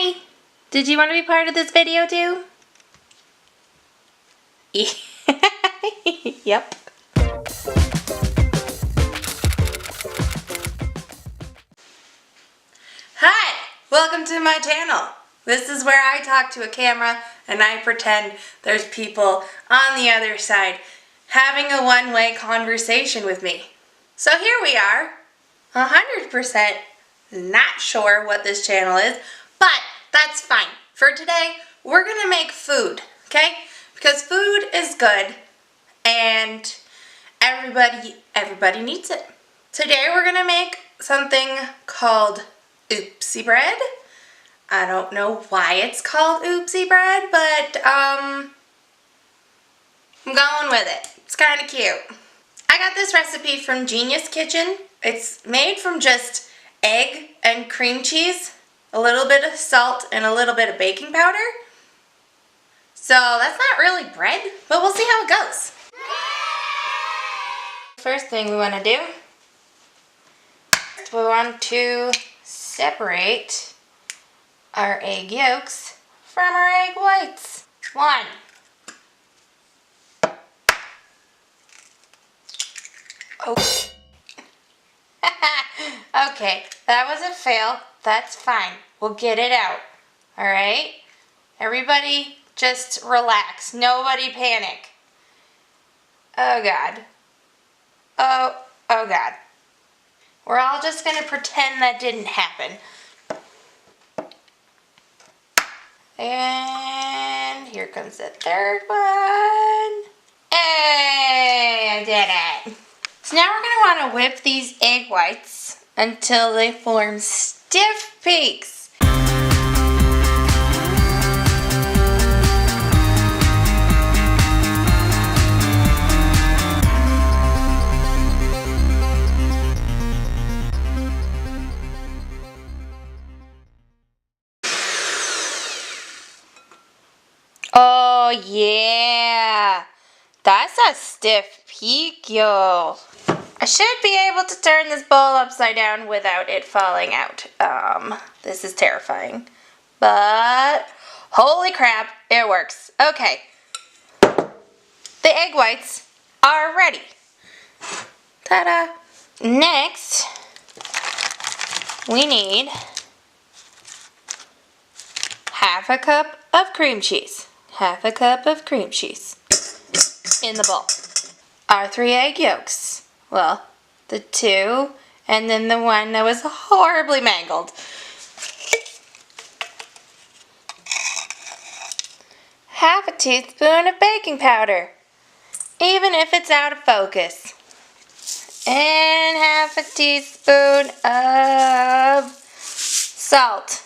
Hi! Did you want to be part of this video too? Yep. Hi! Welcome to my channel. This is where I talk to a camera and I pretend there's people on the other side having a one-way conversation with me. So here we are, 100% not sure what this channel is, but that's fine. For today, we're gonna make food, okay? Because food is good and everybody needs it. Today we're gonna make something called Oopsie bread. I don't know why it's called Oopsie bread, but I'm going with it. It's kind of cute. I got this recipe from Genius Kitchen. It's made from just egg and cream cheese, a little bit of salt, and a little bit of baking powder. So that's not really bread, but we'll see how it goes. First thing we want to do, we want to separate our egg yolks from our egg whites. One. Oh. Okay, that was a fail. That's fine. We'll get it out. Alright? Everybody just relax. Nobody panic. Oh God. Oh God. We're all just going to pretend that didn't happen. And here comes the third one. Hey, I did it. So now we're going to want to whip these egg whites until they form stiff peaks. Oh yeah, that's a stiff peak, yo. I should be able to turn this bowl upside down without it falling out. This is terrifying, but holy crap, it works. Okay, the egg whites are ready. Ta-da! Next, we need half a cup of cream cheese. Half a cup of cream cheese in the bowl. Our 3 egg yolks. Well, the 2 and then the one that was horribly mangled. Half a teaspoon of baking powder, even if it's out of focus. And half a teaspoon of salt.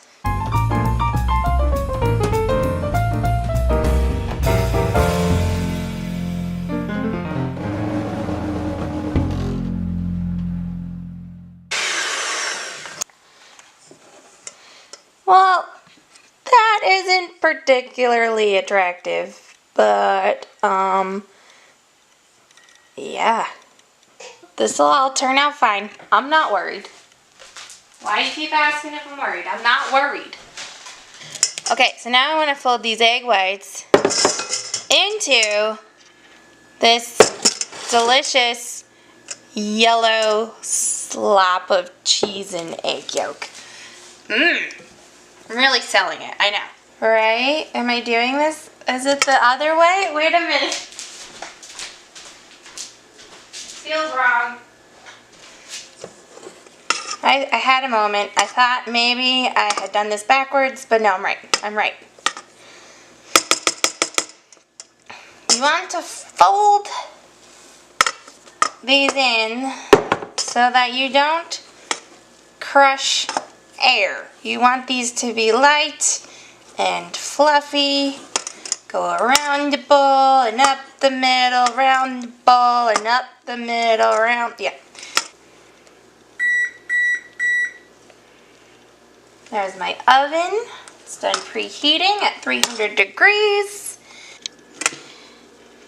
Well, that isn't particularly attractive, but, yeah. This'll all turn out fine. I'm not worried. Why do you keep asking if I'm worried? I'm not worried. Okay, so now I want to fold these egg whites into this delicious yellow slop of cheese and egg yolk. Mmm. I'm really selling it, I know. Right? Am I doing this? Is it the other way? Wait a minute. Feels wrong. I had a moment. I thought maybe I had done this backwards, but no, I'm right. I'm right. You want to fold these in so that you don't crush air. You want these to be light and fluffy. Go around the bowl and up the middle, around the bowl and up the middle, around, yeah. There's my oven. It's done preheating at 300 degrees.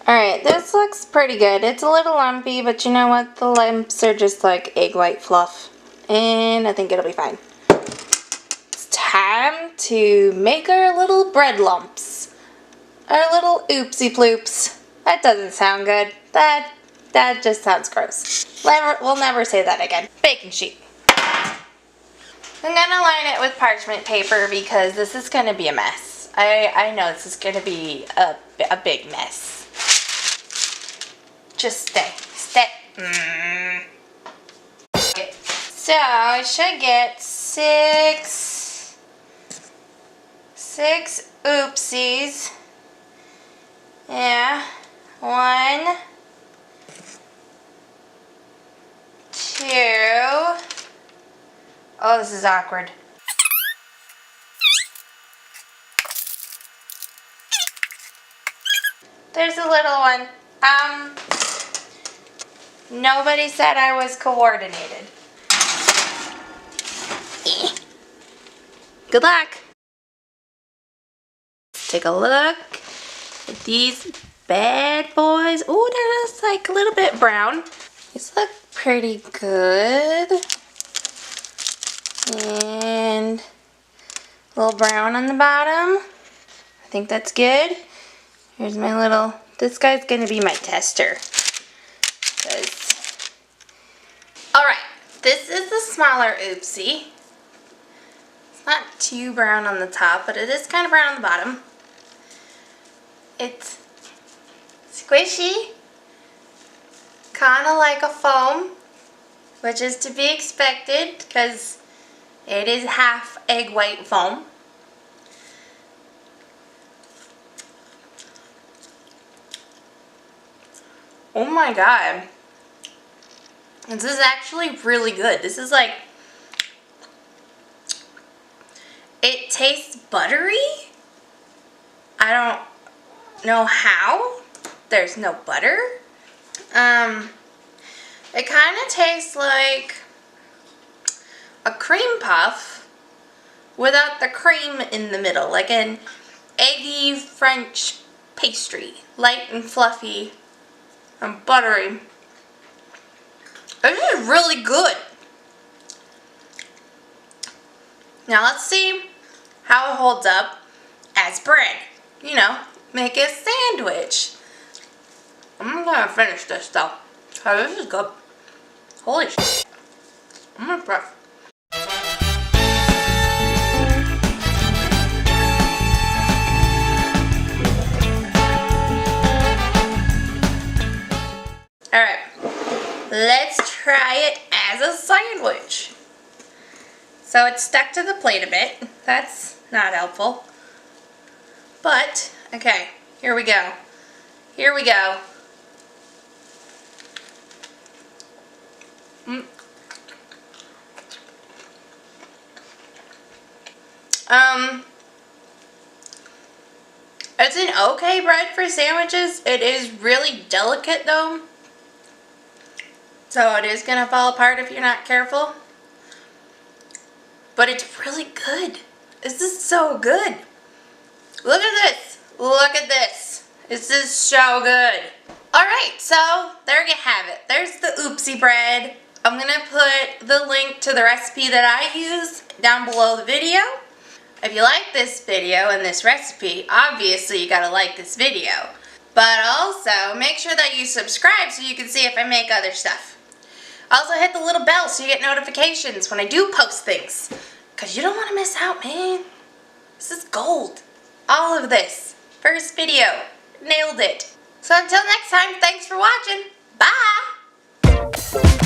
Alright, this looks pretty good. It's a little lumpy, but you know what? The lumps are just like egg white fluff. And I think it'll be fine. time to make our little bread lumps. Our little oopsie ploops. That doesn't sound good. That just sounds gross. We'll never say that again. Baking sheet. I'm gonna line it with parchment paper because this is gonna be a mess. I know this is gonna be a big mess. Just stay. Okay. So I should get six oopsies. Yeah. 1, 2. Oh, this is awkward. There's a little one. Nobody said I was coordinated. Good luck. Let's take a look at these bad boys. Oh, they're just like a little bit brown. These look pretty good. And a little brown on the bottom. I think that's good. Here's my little, this guy's gonna be my tester. Alright, this is the smaller oopsie. It's not too brown on the top, but it is kind of brown on the bottom. It's squishy, kind of like a foam, which is to be expected because it is half egg white foam. Oh my god. This is actually really good. This is like, it tastes buttery. I don't know how. There's no butter. It kind of tastes like a cream puff without the cream in the middle, like an eggy French pastry, light and fluffy and buttery. This is really good. Now let's see how it holds up as bread. You know, make a sandwich. I'm gonna finish this though. Oh, this is good. Holy shit. I'm impressed. Alright, let's try it as a sandwich. So it's stuck to the plate a bit. That's not helpful. But, okay, here we go. Here we go. It's an okay bread for sandwiches. It is really delicate though. So it is going to fall apart if you're not careful. But it's really good. This is so good. Look at this. Look at this. This is so good. Alright, so there you have it. There's the oopsie bread. I'm going to put the link to the recipe that I use down below the video. If you like this video and this recipe, obviously you gotta like this video. But also, make sure that you subscribe so you can see if I make other stuff. Also hit the little bell so you get notifications when I do post things. Because you don't want to miss out, man. This is gold. All of this. First video. Nailed it. So until next time, thanks for watching. Bye!